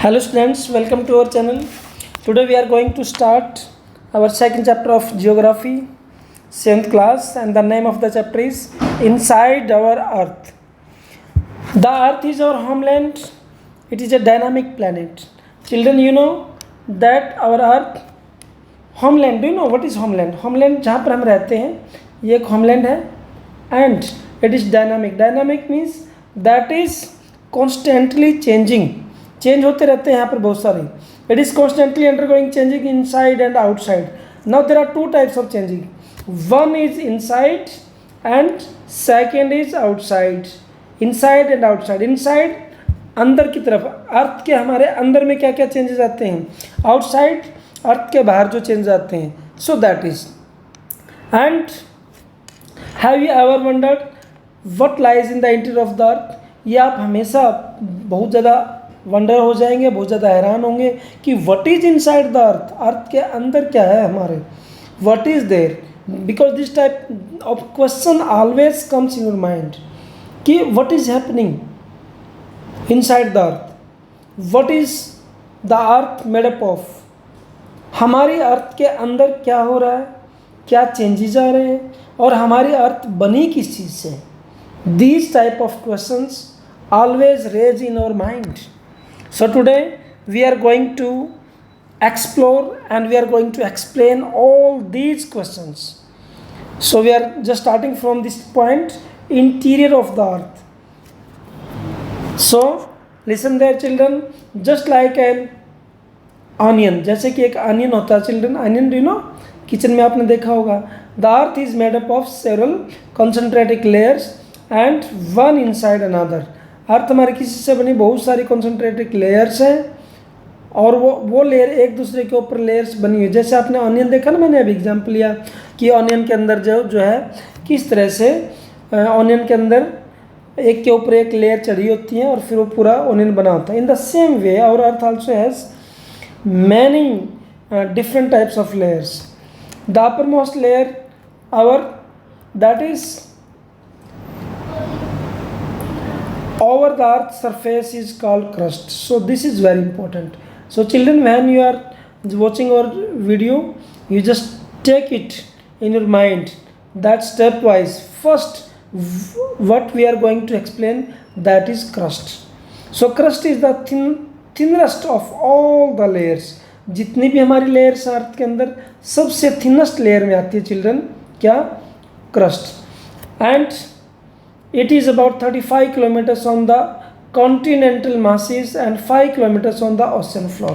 Hello students, welcome to our channel. Today we are going to start our second chapter of geography, 7th class, and the name of the chapter is Inside Our Earth. The Earth is our homeland. It is a dynamic planet. Children, you know that our Earth, homeland, do you know what is homeland? Homeland जहाँ पर हम रहते हैं, ये एक homeland है, and it is dynamic. Dynamic means that is constantly changing. Change होते रहते हैं यहाँ पर बहुत सारे. It is constantly undergoing changing inside and outside. Now there are two types of changing. One is inside and second is outside. Inside and outside. Inside अंदर की तरफ, अर्थ के हमारे अंदर में क्या क्या चेंजेस आते हैं. आउटसाइड अर्थ के बाहर जो चेंज आते हैं. So that is. And have you ever wondered what lies in the interior of the earth. ये आप हमेशा बहुत ज़्यादा वंडर हो जाएंगे, बहुत ज़्यादा हैरान होंगे कि what is inside the earth. Earth के अंदर क्या है हमारे, what is there. Because this type of question always comes in your mind कि what is happening inside the earth. What is the earth made up of. हमारी earth के अंदर क्या हो रहा है, क्या चेंजेस आ रहे हैं, और हमारी अर्थ बनी किस चीज़ से. These type of questions always raise in our mind. So today we are going to explore and we are going to explain all these questions. So we are just starting from this point, interior of the earth. So listen there children, just like an onion. जैसे कि एक onion होता है children, onion do you know, kitchen में आपने देखा होगा. The earth is made up of several concentric layers and one inside another. अर्थ हमारे किसी से बनी बहुत सारी कॉन्सेंट्रेटिक लेयर्स हैं, और वो लेयर एक दूसरे के ऊपर लेयर्स बनी हुई. जैसे आपने ऑनियन देखा ना, मैंने अभी एग्जांपल लिया कि ऑनियन के अंदर जो है किस तरह से ऑनियन के अंदर एक के ऊपर एक लेयर चढ़ी होती है और फिर वो पूरा ऑनियन बना होता है. In the same way our earth also has many different types of layers. The uppermost layer our that is over the earth's surface is called crust. So this is very important. So children, when you are watching our video, you just take it in your mind that stepwise. First, what we are going to explain, that is crust. So crust is the thinnest of all the layers. जितनी भी हमारी layers अर्थ के अंदर सबसे thinnest layer में आती है children, क्या, crust. And it is about 35 kilometers on the continental masses and 5 kilometers on the ocean floor.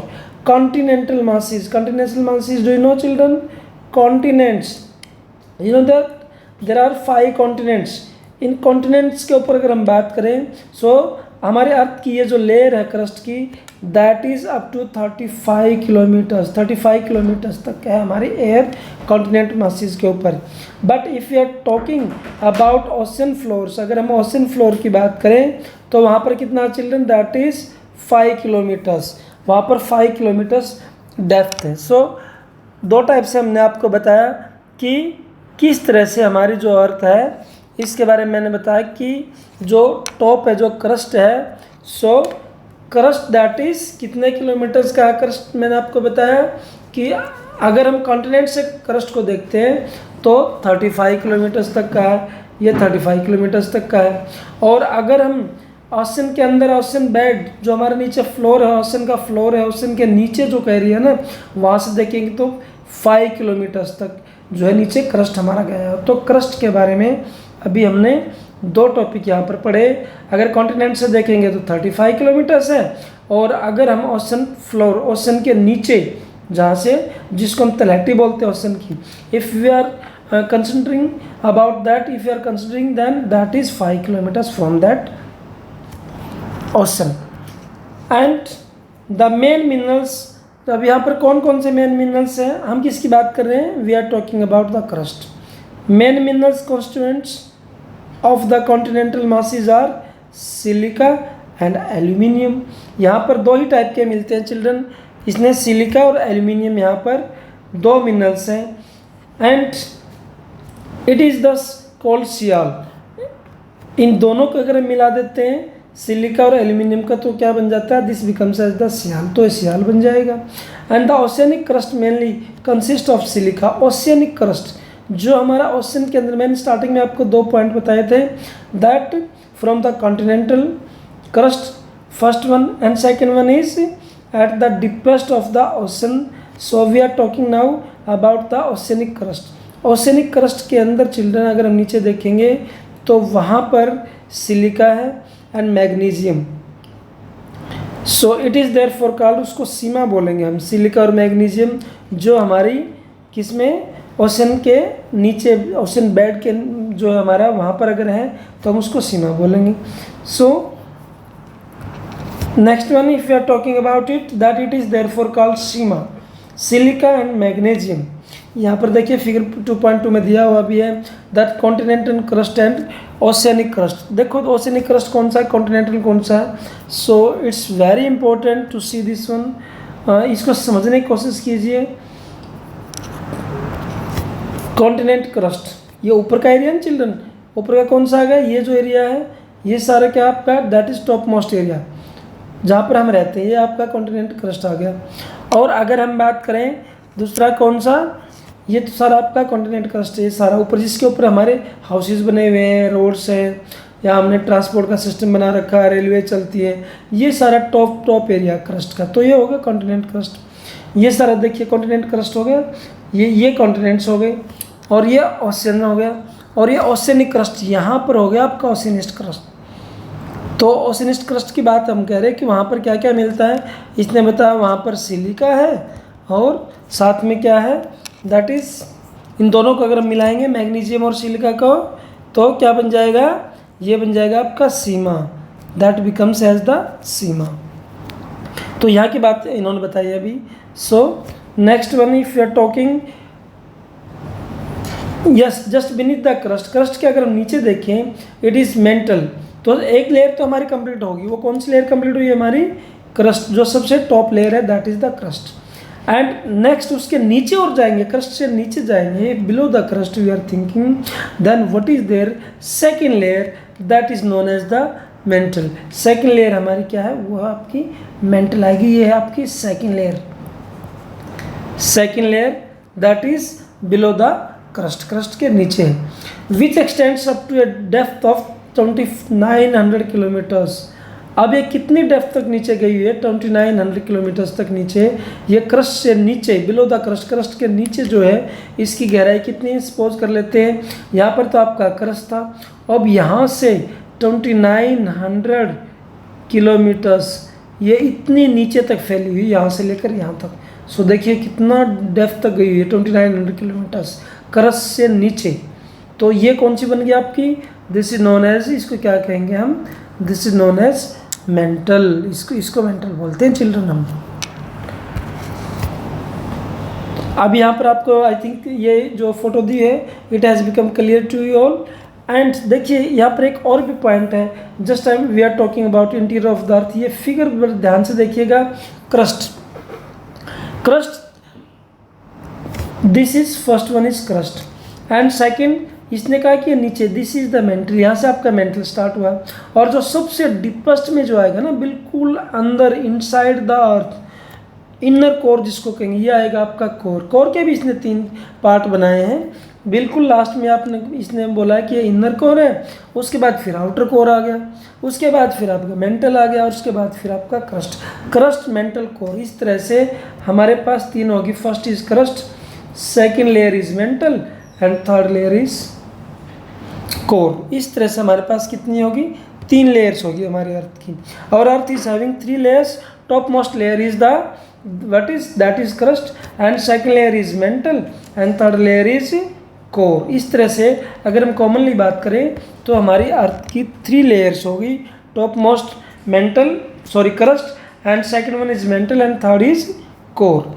Continental masses do you know children? Continents, you know that there are 5 continents. In continents के ऊपर अगर हम बात करें, सो हमारे अर्थ की ये जो लेयर है क्रस्ट की, that is up to 35 kilometres तक है हमारी एयर कॉन्टिनेंट मासिस के ऊपर. But if you are talking about ocean floors, अगर हम ओशन फ्लोर की बात करें तो वहाँ पर कितना चिल्ड्रन, दैट इज़ 5 किलोमीटर्स. वहाँ पर 5 किलोमीटर्स डेप्थ है. सो दो टाइप से हमने आपको बताया कि किस तरह से हमारी जो अर्थ है, इसके बारे में मैंने बताया कि जो टॉप है, जो क्रस्ट है, सो क्रस्ट दैट इज़ कितने किलोमीटर्स का है क्रस्ट. मैंने आपको बताया कि अगर हम कॉन्टिनेंट से क्रस्ट को देखते हैं तो 35 किलोमीटर्स तक का है, ये 35 किलोमीटर्स तक का है. और अगर हम ओशन के अंदर, ओशन बेड जो हमारे नीचे फ्लोर है, ओशन का फ्लोर है, ओशन के नीचे जो कह रही है ना, वहाँ से देखेंगे तो 5 किलोमीटर्स तक जो है नीचे क्रस्ट हमारा गया है. तो क्रस्ट के बारे में अभी हमने दो टॉपिक यहाँ पर पढ़े. अगर कॉन्टिनेंट से देखेंगे तो 35 किलोमीटर्स है, और अगर हम ओशन फ्लोर, ओशन के नीचे जहाँ से, जिसको हम तलहटी बोलते हैं ओशन की, if we are considering about that, if you are considering then that is 5 kilometres from that ocean. And the main minerals, तो अब यहाँ पर कौन कौन से मेन मिनरल्स हैं, हम किसकी बात कर रहे हैं, we are talking about the crust. Main minerals constituents of the continental masses are silica and aluminium. यहाँ पर दो ही टाइप के मिलते हैं चिल्ड्रन, इसने सिलिका और एल्यूमिनियम यहाँ पर दो मिनरल्स हैं. एंड इट इज़ दस कॉल्ड सियाल. इन दोनों को अगर हम मिला देते हैं, सिलिका और एल्यूमिनियम का तो क्या बन जाता है, दिस बिकम्स एज द सियाल, तो ये सियाल बन जाएगा। And the oceanic crust mainly consist of silica. Oceanic crust जो हमारा ओशन के अंदर, मैंने स्टार्टिंग में आपको 2 पॉइंट बताए थे, that from the continental crust first one and second one is at the deepest of the ocean. So we are talking now about the oceanic crust. Oceanic crust के अंदर children अगर हम नीचे देखेंगे तो वहाँ पर सिलिका है and magnesium. So it is therefore called, उसको सीमा बोलेंगे हम, सिलिका और मैग्नीशियम जो हमारी किसमें, ओशन के नीचे, ओशन बेड के जो हमारा वहाँ पर अगर है तो हम उसको सीमा बोलेंगे। So next one if you are talking about it that it is therefore called sima, silica and magnesium. यहाँ पर देखिए फिगर 2.2 में दिया हुआ भी है that continental crust and oceanic crust. देखो तो ओशियनिक क्रस्ट कौन सा है, कॉन्टिनेंटल कौन सा है। So it's very important to see this one, इसको समझने की कोशिश कीजिए। कॉन्टिनेंट क्रस्ट ये ऊपर का एरिया है चिल्ड्रन, ऊपर का कौन सा आ गया, ये जो एरिया है ये सारा क्या आपका, that is top most area जहाँ पर हम रहते हैं, ये आपका कॉन्टिनेंट क्रस्ट आ गया। और अगर हम बात करें दूसरा कौन सा, ये तो सारा आपका कॉन्टिनेंट क्रस्ट है, ये सारा ऊपर जिसके ऊपर हमारे हाउसेज बने हुए हैं, रोड्स हैं, या हमने ट्रांसपोर्ट का सिस्टम बना रखा है, रेलवे चलती है, ये सारा टॉप एरिया क्रस्ट का, तो ये हो गया कॉन्टिनेंट क्रस्ट। ये सारा देखिए कॉन्टिनेंट क्रस्ट हो गया, ये कॉन्टिनेंट्स हो गए, और ये ओशियन हो गया, और ये ओशियनिक क्रस्ट यहाँ पर हो गया आपका ओशियनिस्ट क्रस्ट। तो ओशियनिस्ट क्रस्ट की बात हम कह रहे हैं कि वहाँ पर क्या क्या मिलता है, इसने बताया वहाँ पर सिलिका है और साथ में क्या है, दैट इज़ इन दोनों को अगर हम मिलाएंगे मैग्नीशियम और सिलिका को, तो क्या बन जाएगा, ये बन जाएगा आपका sima, that becomes as the sima. तो यहाँ की बात इन्होंने बताई अभी। So next one if you are talking, yes just beneath the crust, crust के अगर हम नीचे देखें इट इज़ मेंटल, तो एक लेयर तो हमारी कंप्लीट होगी, वो कौन सी लेयर कंप्लीट हुई हमारी, क्रस्ट, जो सबसे टॉप लेयर है that is the crust. And next उसके नीचे और जाएंगे, क्रस्ट से नीचे जाएंगे, below the crust we are thinking, then what is their second layer that is known as the mantle. Second layer हमारी क्या है, वो आपकी मेंटल आएगी, ये है आपकी second layer, second layer that is below the crust, crust के नीचे है, which extends up to a depth of 2900 kilometres. अब ये कितनी डेप्थ तक नीचे गई हुई है, 2900 किलोमीटर्स तक नीचे, ये क्रस्ट से नीचे, बिलो द क्रस्ट, क्रस्ट के नीचे जो है इसकी गहराई कितनी, सपोज कर लेते हैं यहाँ पर तो आपका क्रस्ट था, अब यहाँ से 2900 किलोमीटर्स ये इतनी नीचे तक फैली हुई, यहाँ से लेकर यहाँ तक। सो देखिए कितना डेप्थ तक गई हुई है, 2900 किलोमीटर्स क्रस्ट से नीचे। तो ये कौन सी बन गई आपकी, दिस इज नोन एज, इसको क्या कहेंगे हम, this is known as mantle, इसको मेंटल बोलते हैं चिल्ड्रन हम। अब यहाँ पर आपको आई थिंक ये जो फोटो दी है it has become clear to you all. And देखिए यहाँ पर एक और भी पॉइंट है, just time we are talking about interior of the earth, ये फिगर ध्यान से देखिएगा, crust, crust, this is first one is crust and second इसने कहा कि नीचे दिस इज द मेंटल, यहाँ से आपका मेंटल स्टार्ट हुआ, और जो सबसे डीपेस्ट में जो आएगा ना, बिल्कुल अंदर inside the earth, inner core जिसको कहेंगे, ये आएगा आपका कोर। कोर के भी इसने 3 पार्ट बनाए हैं, बिल्कुल लास्ट में आपने इसने बोला कि ये इनर कोर है, उसके बाद फिर आउटर कोर आ गया, उसके बाद फिर आपका मेंटल आ गया, और उसके बाद फिर आपका क्रस्ट, क्रस्ट मेंटल कोर। इस तरह से हमारे पास 3 होगी, first is crust, second layer is mental and third layer is core. इस तरह से हमारे पास कितनी होगी, 3 लेयर्स होगी हमारे अर्थ की, और earth is having 3 layers, top most layer is the what is that is crust and second layer is mental and third layer is core. इस तरह से अगर हम कॉमनली बात करें तो हमारी अर्थ की 3 लेयर्स होगी, top most mental sorry crust and second one is mental and third is core.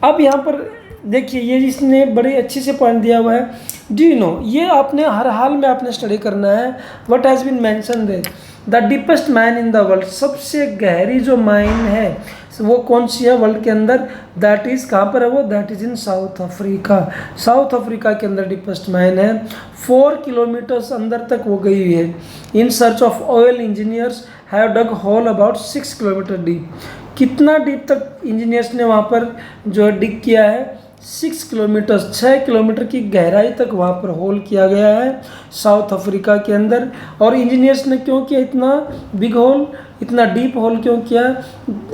अब यहाँ पर देखिए ये इसने बड़े अच्छे से पॉइंट दिया हुआ है, डू यू नो, ये आपने हर हाल में आपने स्टडी करना है, what has been mention there, the deepest mine in the world, सबसे गहरी जो माइन है वो कौन सी है वर्ल्ड के अंदर, दैट इज़ कहाँ पर है वो, that is in South Africa. South Africa के अंदर डीपेस्ट माइन है, 4 किलोमीटर्स अंदर तक वो गई हुई है। In search of oil engineers have dug hole about 6 kilometre deep. कितना डीप तक इंजीनियर्स ने वहाँ पर जो है डिग किया है? 6 किलोमीटर, 6 किलोमीटर की गहराई तक वहाँ पर होल किया गया है साउथ अफ्रीका के अंदर। और इंजीनियर्स ने क्यों किया इतना बिग होल, इतना डीप होल क्यों किया?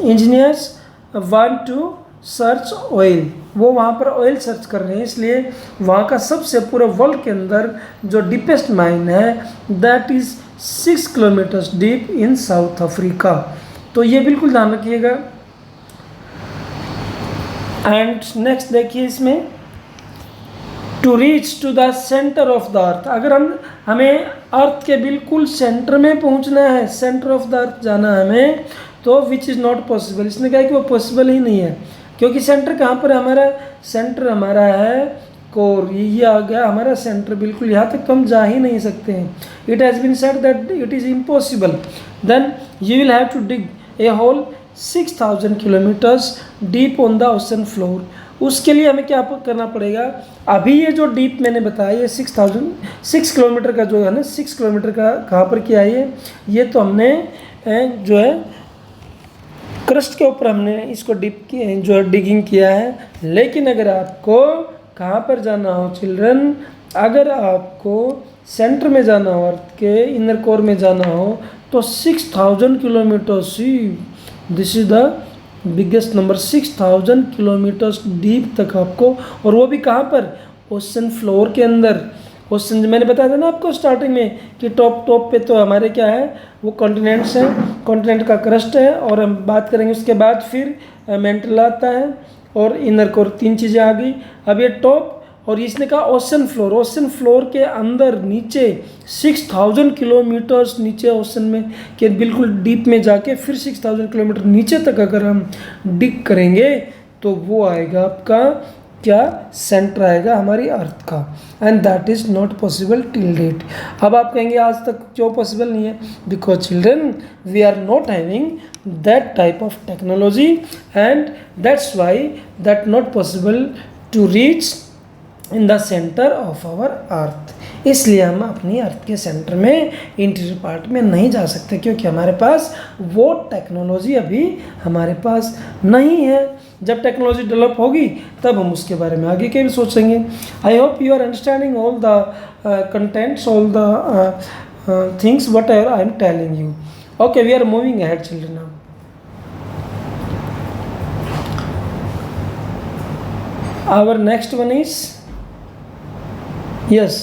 Engineers want to search oil, वो वहाँ पर ऑयल सर्च कर रहे हैं, इसलिए वहाँ का सबसे पूरे वर्ल्ड के अंदर जो डीपेस्ट माइन है that is 6 kilometres deep in South Africa. तो ये बिल्कुल ध्यान रखिएगा। एंड नेक्स्ट देखिए इसमें, to reach to the centre of the earth. अगर हमें अर्थ के बिल्कुल सेंटर में पहुंचना है, सेंटर ऑफ द अर्थ जाना है हमें, तो विच इज़ नॉट पॉसिबल। इसने कहा कि वो पॉसिबल ही नहीं है, क्योंकि सेंटर कहाँ पर है हमारा? सेंटर हमारा है कोर, ये आ गया हमारा सेंटर, बिल्कुल यहाँ तक हम जा ही नहीं सकते हैं। It has been said that it is impossible, then you will have to dig a hole 6000 kilometres deep on the ocean floor. उसके लिए हमें क्या करना पड़ेगा? अभी ये जो डीप मैंने बताया, ये 6 किलोमीटर का जो है ना, 6 किलोमीटर का कहाँ पर किया है ये तो हमने जो है क्रस्ट के ऊपर हमने इसको डिप किया, जो है डिगिंग किया है। लेकिन अगर आपको कहाँ पर जाना हो चिल्ड्रन, अगर आपको सेंटर में जाना हो, अर्थ के इनर कोर में जाना हो, तो 6000 kilometre see, this is the biggest number, 6000 kilometres deep तक आपको, और वो भी कहाँ पर? ओशन फ्लोर के अंदर। ओशन, मैंने बताया था ना आपको स्टार्टिंग में कि टॉप पे तो हमारे क्या है, वो कॉन्टिनेंट्स हैं, कॉन्टिनेंट का क्रस्ट है, और हम बात करेंगे उसके बाद फिर मेंटल आता है और इनर कोर, 3 चीज़ें आ गई। अब ये टॉप, और इसने कहा ओशन फ्लोर, ओशन फ्लोर के अंदर नीचे 6000 किलोमीटर्स नीचे ओशन में के बिल्कुल डीप में जाके फिर 6000 किलोमीटर नीचे तक अगर हम डिग करेंगे तो वो आएगा आपका क्या? सेंटर आएगा हमारी अर्थ का। And that is not possible till date. अब आप कहेंगे आज तक क्यों पॉसिबल नहीं है? Because children we are not having that type of technology and that's why that not possible to reach in the centre of our earth. इसलिए हम अपनी अर्थ के सेंटर में, इंटीरियर पार्ट में नहीं जा सकते, क्योंकि हमारे पास वो टेक्नोलॉजी अभी हमारे पास नहीं है। जब टेक्नोलॉजी डेवलप होगी तब हम उसके बारे में आगे के भी सोचेंगे। I hope you are understanding all the contents, all the things whatever I am telling you. Okay, we are moving ahead children now. Our next one is yes,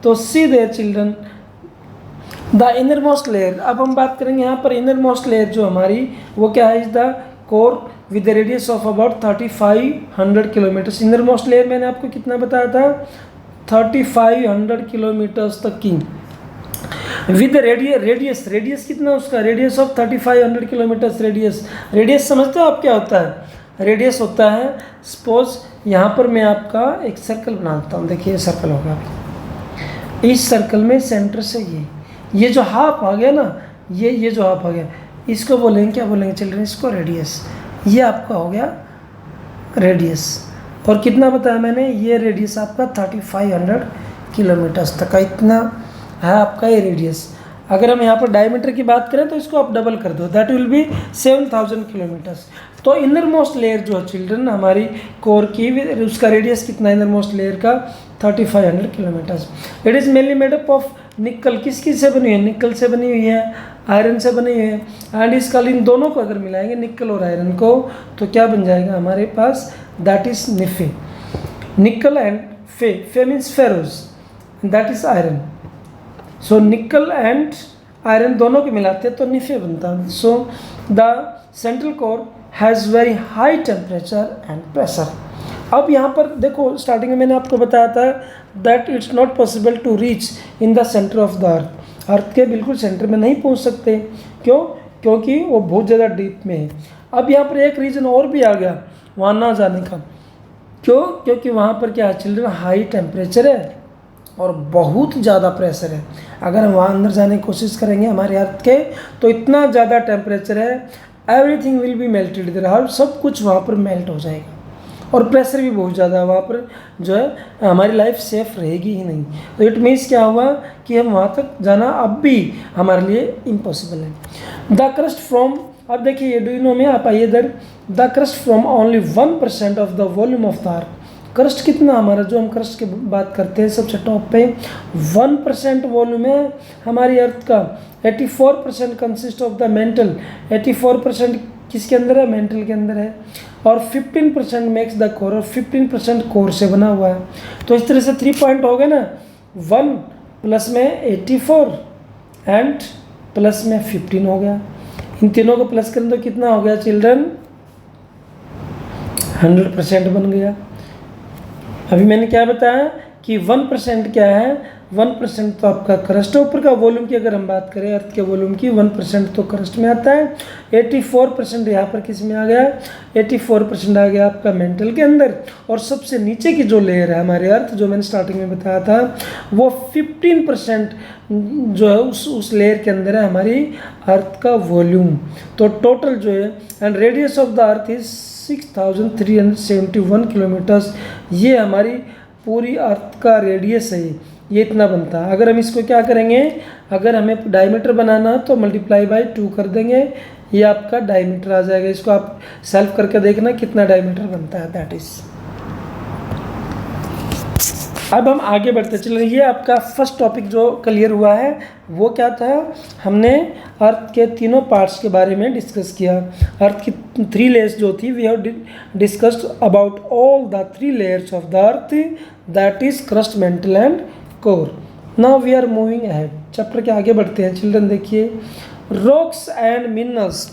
तो see there children, the innermost layer। अब हम बात करेंगे यहाँ पर innermost layer जो हमारी, वो क्या है? is the core with the radius of about 3500 kilometre. innermost layer मैंने आपको कितना बताया था? 3500 किलोमीटर्स तक की, विद रेडियस कितना उसका? Radius of 3500 kilometres. रेडियस समझते हो आप क्या होता है? रेडियस होता है, सपोज यहाँ पर मैं आपका एक सर्कल बनाता हूँ, देखिए सर्कल होगा, इस सर्कल में सेंटर से ये जो हाफ आ गया ना, ये जो हाफ आ गया, इसको बोलेंगे क्या बोलेंगे चिल्ड्रन? इसको रेडियस। ये आपका हो गया रेडियस। और कितना बताया मैंने? ये रेडियस आपका 3500 किलोमीटर्स तक का, इतना है आपका ये रेडियस। अगर हम यहाँ पर डायमीटर की बात करें तो इसको आप डबल कर दो, दैट विल बी 7000 किलोमीटर्स। तो इनर मोस्ट लेयर जो है चिल्ड्रन हमारी कोर की, उसका रेडियस कितना इनर मोस्ट लेयर का? 3500 kilometres. It is mainly made up of निकल। किस से बनी हुई है? निकल से बनी हुई है, आयरन से बनी हुई है। एंड इस कल इन दोनों को अगर मिलाएंगे, निकल और आयरन को, तो क्या बन जाएगा हमारे पास? That is निफे। निकल एंड फे means Feroz, that is iron. सो निकल एंड आयरन दोनों को मिलाते हैं तो निफे बनता है। So the central core has very high temperature and pressure. अब यहाँ पर देखो, स्टार्टिंग में मैंने आपको बताया था that it's not possible to reach in the centre of the earth. Earth के बिल्कुल सेंटर में नहीं पहुँच सकते। क्यों? क्योंकि वो बहुत ज़्यादा डीप में है। अब यहाँ पर एक रीज़न और भी आ गया वहाँ ना जाने का। क्यों? क्योंकि वहाँ पर क्या है चिल्ड्रन? हाई टेम्परेचर है और बहुत ज़्यादा प्रेशर है। अगर हम वहाँ अंदर जाने की कोशिश करेंगे हमारे अर्थ के, तो इतना ज़्यादा टेम्परेचर है, everything will be melted there, हर सब कुछ वहाँ पर मेल्ट हो जाएगा। और प्रेशर भी बहुत ज़्यादा है वहाँ पर, जो है हमारी लाइफ सेफ रहेगी ही नहीं। तो इट मीन्स क्या हुआ कि हम वहाँ तक जाना अब भी हमारे लिए इम्पॉसिबल है। द क्रस्ट फ्रॉम, अब देखिए डू यू नो में आप आइए इधर, the crust from only 1% of the volume of the earth. Crust कितना हमारा, जो हम क्रस्ट की बात करते हैं सबसे टॉप पे 1% वॉल्यूम है हमारी अर्थ का। 84% कंसिस्ट ऑफ द मेंटल, 84% किसके अंदर है, मेंटल के अंदर है। और 15% मेक्स द कोर, और 15% कोर से बना हुआ है। तो इस तरह से 3 पॉइंट हो गए ना, 1 प्लस में 84 एंड प्लस में 15 हो गया। इन तीनों को प्लस करें तो कितना हो गया चिल्ड्रन, 100% बन गया। अभी मैंने क्या बताया कि 1% क्या है, 1% तो आपका क्रस्ट है। ऊपर का वॉल्यूम की अगर हम बात करें अर्थ के वॉल्यूम की, 1% तो क्रस्ट में आता है। 84% यहाँ पर किस में आ गया, 84% आ गया आपका मेंटल के अंदर। और सबसे नीचे की जो लेयर है हमारे अर्थ, जो मैंने स्टार्टिंग में बताया था, वो 15% जो है उस लेयर के अंदर है हमारी अर्थ का वॉल्यूम। तो टोटल जो है, and radius of the earth is 6371 kilometres. ये हमारी पूरी अर्थ का रेडियस है, ये इतना बनता है। अगर हम इसको क्या करेंगे, अगर हमें डायमीटर बनाना तो मल्टीप्लाई बाय 2 कर देंगे, ये आपका डायमीटर आ जाएगा। इसको आप सेल्फ करके देखना कितना डायमीटर बनता है, दैट इज। अब हम आगे बढ़ते चले। ये आपका फर्स्ट टॉपिक जो क्लियर हुआ है वो क्या था, हमने अर्थ के तीनों पार्ट्स के बारे में डिस्कस किया। अर्थ की 3 लेयर्स जो थी, we have discussed about all the 3 layers of the earth, that is crust, mantle and core. Now we are moving ahead, chapter के आगे बढ़ते हैं चिल्ड्रन। देखिए रॉक्स एंड मिनरल्स।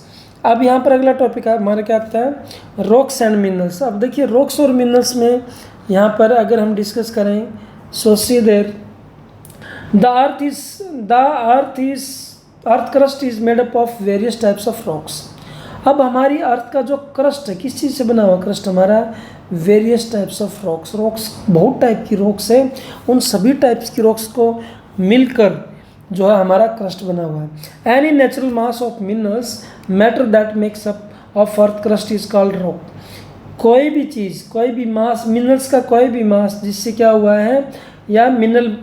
अब यहाँ पर अगला टॉपिक हमारा क्या आता है, रॉक्स एंड मिनरल्स। अब देखिए रॉक्स और मिनरल्स में यहाँ पर अगर हम डिस्कस करें, so see there the earth crust is made up of various types of rocks. अब हमारी अर्थ का जो क्रस्ट है किस चीज़ से बना हुआ क्रस्ट हमारा, various types of rocks. Rocks बहुत टाइप की रॉक्स है, उन सभी टाइप्स की रॉक्स को मिलकर जो है हमारा क्रस्ट बना हुआ है। Any natural mass of minerals matter that makes up of earth crust is called rock. कोई भी चीज़, कोई भी मास, मिनरल्स का कोई भी मास जिससे क्या हुआ है, या mineral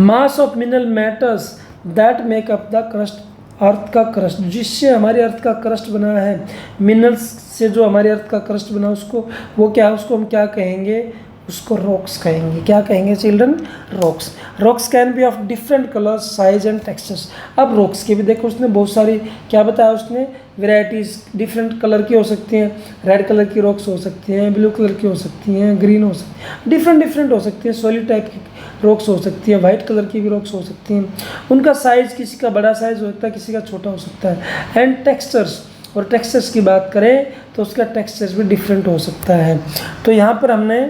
mass of mineral matters that make up the crust, earth का क्रस्ट, जिससे हमारे अर्थ का क्रस्ट बना है, मिनरल्स से जो हमारे अर्थ का क्रस्ट बना उसको, वो क्या, उसको हम क्या कहेंगे, उसको रॉक्स कहेंगे। क्या कहेंगे children, rocks. Rocks can be of different colours, size and textures. अब रॉक्स के भी देखो उसने बहुत सारी क्या बताया उसने, वेराइटीज़ डिफरेंट कलर की हो सकती हैं। रेड कलर की रॉक्स हो सकती हैं, ब्लू कलर की हो सकती हैं, ग्रीन हो सकती हैं, डिफरेंट हो सकती हैं। सॉलिड टाइप की रॉक्स हो सकती हैं, वाइट कलर की भी रॉक्स हो सकती हैं। उनका साइज़ किसी का बड़ा साइज़ हो सकता है, किसी का छोटा हो सकता है। एंड टेक्सचर्स, और टेक्सचर्स की बात करें तो उसका टेक्सचर्स भी डिफरेंट हो सकता है। तो यहाँ पर हमने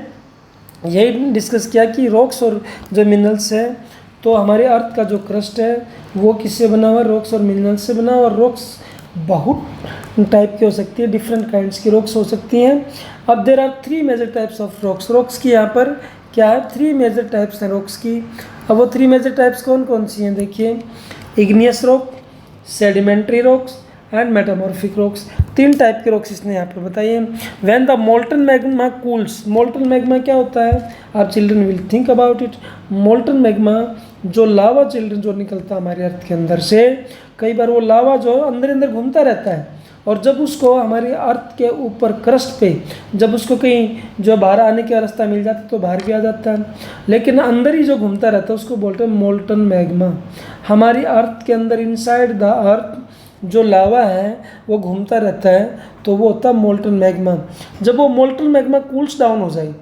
यही डिस्कस किया कि रॉक्स और जो मिनरल्स है, तो हमारे अर्थ का जो क्रस्ट है वो किससे बना हुआ है, रॉक्स और मिनरल्स से बना हुआ। और रॉक्स बहुत टाइप की हो सकती है, डिफरेंट काइंड्स की रॉक्स हो सकती हैं। अब there are 3 major types of rocks. Rocks की यहाँ पर क्या है, 3 मेजर टाइप्स हैं रॉक्स की। अब वो 3 मेजर टाइप्स कौन कौन सी हैं, देखिए igneous rock, sedimentary rocks and metamorphic rocks. 3 type के रॉक्स इसने यहाँ पर बताइए। When the molten magma cools, molten magma क्या होता है, आप children will think about it. Molten magma जो लावा चिल्ड्रन जो निकलता है हमारे अर्थ के अंदर से, कई बार वो लावा जो अंदर अंदर घूमता रहता है, और जब उसको हमारे अर्थ के ऊपर क्रस्ट पे जब उसको कहीं जो बाहर आने का रास्ता मिल जाता है तो बाहर भी आ जाता है, लेकिन अंदर ही जो घूमता रहता है उसको बोलते हैं मोल्टन मैग्मा। हमारी अर्थ के अंदर इनसाइड द अर्थ जो लावा है वो घूमता रहता है, तो वो होता है मोल्टन मैग्मा। जब वो मोल्टन मैग्मा कूल्स डाउन हो जाए,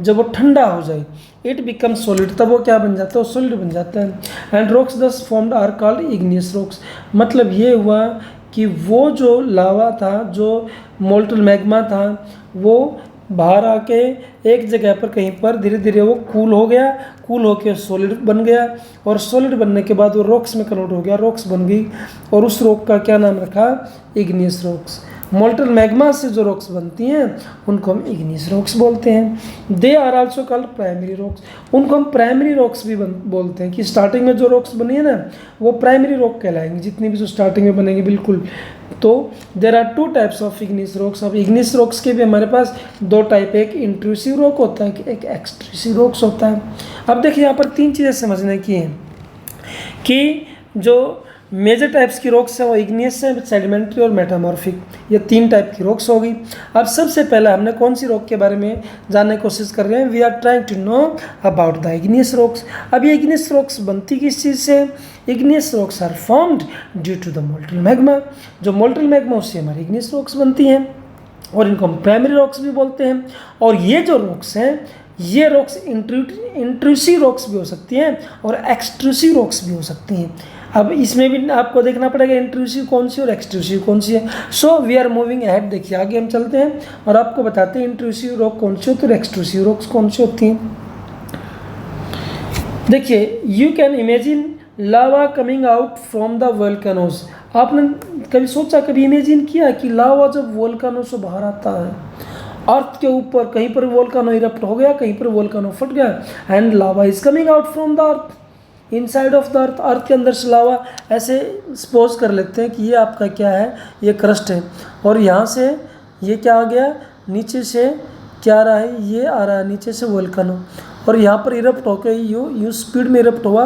जब वो ठंडा हो जाए, इट बिकम सॉलिड, तब वो क्या बन जाता है, वो सॉलिड बन जाता है। And rocks thus formed are called igneous rocks. मतलब ये हुआ कि वो जो लावा था, जो मोल्टन मैग्मा था, वो बाहर आके एक जगह पर कहीं पर धीरे धीरे वो कूल हो गया, कूल होके सॉलिड बन गया, और सॉलिड बनने के बाद वो रॉक्स में कन्वर्ट हो गया, रॉक्स बन गई, और उस रॉक का क्या नाम रखा, इग्नियस रॉक्स। मोल्टन मैग्मा से जो रॉक्स बनती हैं उनको हम इग्नियस रॉक्स बोलते हैं। They are also called primary rocks. उनको हम प्राइमरी रॉक्स भी बोलते हैं कि स्टार्टिंग में जो रॉक्स बनी है ना वो प्राइमरी रॉक कहलाएंगी। जितनी भी जो स्टार्टिंग में बनेंगी बिल्कुल तो there are two types of igneous rocks. अब इग्नियस रॉक्स के भी हमारे पास दो टाइप है, एक इंट्रूसिव रॉक होता है, एक एक्सट्रूसिव रॉक्स होता है। अब देखिए यहाँ पर तीन चीज़ें समझने की हैं कि जो मेजर टाइप्स की रॉक्स हैं वो इग्नियस है, सेडिमेंट्री और मेटामॉर्फिक, ये तीन टाइप की रॉक्स होगी। अब सबसे पहले हमने कौन सी रॉक के बारे में जानने की कोशिश कर रहे हैं, we are trying to know about the igneous rocks. अब ये इग्नियस रॉक्स बनती किस चीज़ से, igneous rocks are formed due to the molten magma, जो मोल्टन मैग्मा उससे हमारी इग्नियस रॉक्स बनती हैं और इनको हम प्राइमरी रॉक्स भी बोलते हैं। और ये जो रॉक्स हैं ये रॉक्स इंट्रूसिव रॉक्स भी हो सकती हैं और एक्सट्रूसिव रॉक्स भी हो सकती हैं। अब इसमें भी आपको देखना पड़ेगा इंट्रूसिव कौन सी और एक्सट्रूसिव कौन सी है। So we are moving ahead, देखिए आगे हम चलते हैं और आपको बताते हैं इंट्रूसिव रॉक कौन सी होती है और एक्सट्रूसिव रॉक्स कौन सी होती हैं। देखिए you can imagine lava coming out from the volcanoes. आपने कभी सोचा, कभी इमेजिन किया कि लावा जब वोल्केनो से बाहर आता है अर्थ के ऊपर, कहीं पर वोल्केनो इरप्ट हो गया, कहीं पर वोल्केनो फट गया and lava is coming out from the earth, inside of the earth, earth के अंदर से लावा, ऐसे सपोज कर लेते हैं कि ये आपका क्या है, ये क्रस्ट है और यहाँ से ये क्या आ गया, नीचे से क्या आ रहा है, ये आ रहा है नीचे से वोल्केनो और यहाँ पर इरप्ट होकर यू स्पीड में इरप्ट हुआ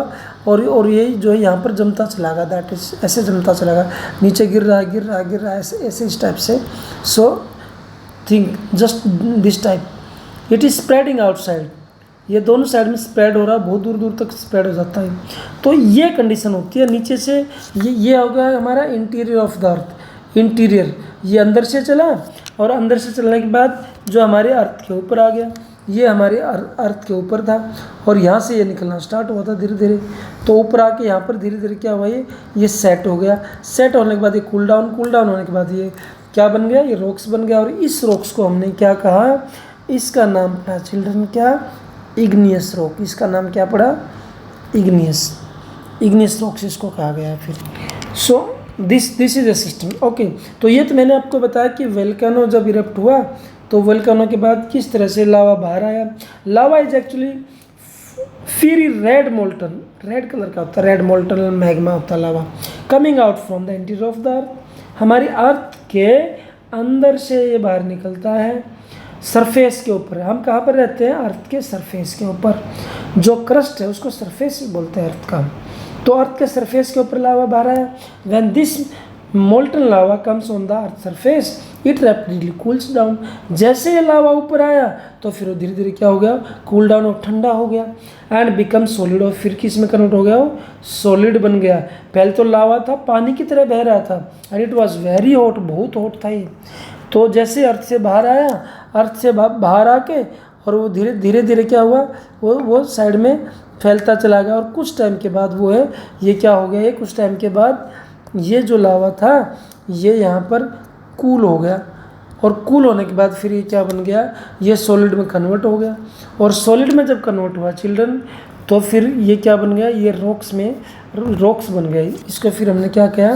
और ये जो है यहाँ पर जमता चला गया, दैट इज ऐसे जमता चला गया, नीचे गिर रहा है गिर रहा है गिर रहा है, ऐसे ऐसे इस टाइप से। So think just this type, it is spreading outside, ये दोनों साइड में स्प्रेड हो रहा है, बहुत दूर दूर तक स्प्रेड हो जाता है। तो ये कंडीशन होती है, नीचे से ये हो गया हमारा interior of the earth, interior ये अंदर से चला और अंदर से चलने के बाद जो हमारे अर्थ के ऊपर आ गया, ये हमारे अर्थ के ऊपर था और यहाँ से ये निकलना स्टार्ट हुआ था धीरे धीरे, तो ऊपर आके यहाँ पर धीरे धीरे क्या हुआ, ये सेट हो गया, सेट होने के बाद ये कूल डाउन होने के बाद ये क्या बन गया, ये रॉक्स बन गया और इस रॉक्स को हमने क्या कहा, इसका नाम पड़ा चिल्ड्रन क्या, इग्नियस रॉक, इसका नाम क्या पड़ा, इग्नियस रॉक्स इसको कहा गया है फिर। So this is a system, okay. तो ये तो मैंने आपको बताया कि वोल्केनो जब इरप्ट हुआ तो वोल्केनो के बाद किस तरह से लावा बाहर आया। लावा इज एक्चुअली फिर रेड मोल्टन, रेड कलर का होता है, रेड मोल्टन मैग्मा होता है lava, coming out from the interior of the earth, हमारी अर्थ के अंदर से ये बाहर निकलता है, सरफेस के ऊपर। हम कहाँ पर रहते हैं, अर्थ के सरफेस के ऊपर, जो क्रस्ट है उसको सरफेस बोलते हैं अर्थ का। तो अर्थ के सरफेस के ऊपर लावा बाहर आया, when this molten lava comes on the earth surface it rapidly cools down. जैसे ये लावा ऊपर आया तो फिर वो धीरे धीरे क्या हो गया, कूल डाउन और ठंडा हो गया एंड बिकम सॉलिड, और फिर किस में कन्वर्ट हो गया, वो सॉलिड बन गया। पहले तो लावा था, पानी की तरह बह रहा था and it was very hot, बहुत हॉट था ये। तो जैसे अर्थ से बाहर आया, अर्थ से बाहर आके और वो धीरे धीरे क्या हुआ, वो साइड में फैलता चला गया और कुछ टाइम के बाद वो है ये क्या हो गया, ये कुछ टाइम के बाद ये जो लावा था ये यहाँ पर कूल हो गया और कूल होने के बाद फिर ये क्या बन गया, ये सॉलिड में कन्वर्ट हो गया और सॉलिड में जब कन्वर्ट हुआ चिल्ड्रन तो फिर ये क्या बन गया, ये रॉक्स बन गए। इसको फिर हमने क्या किया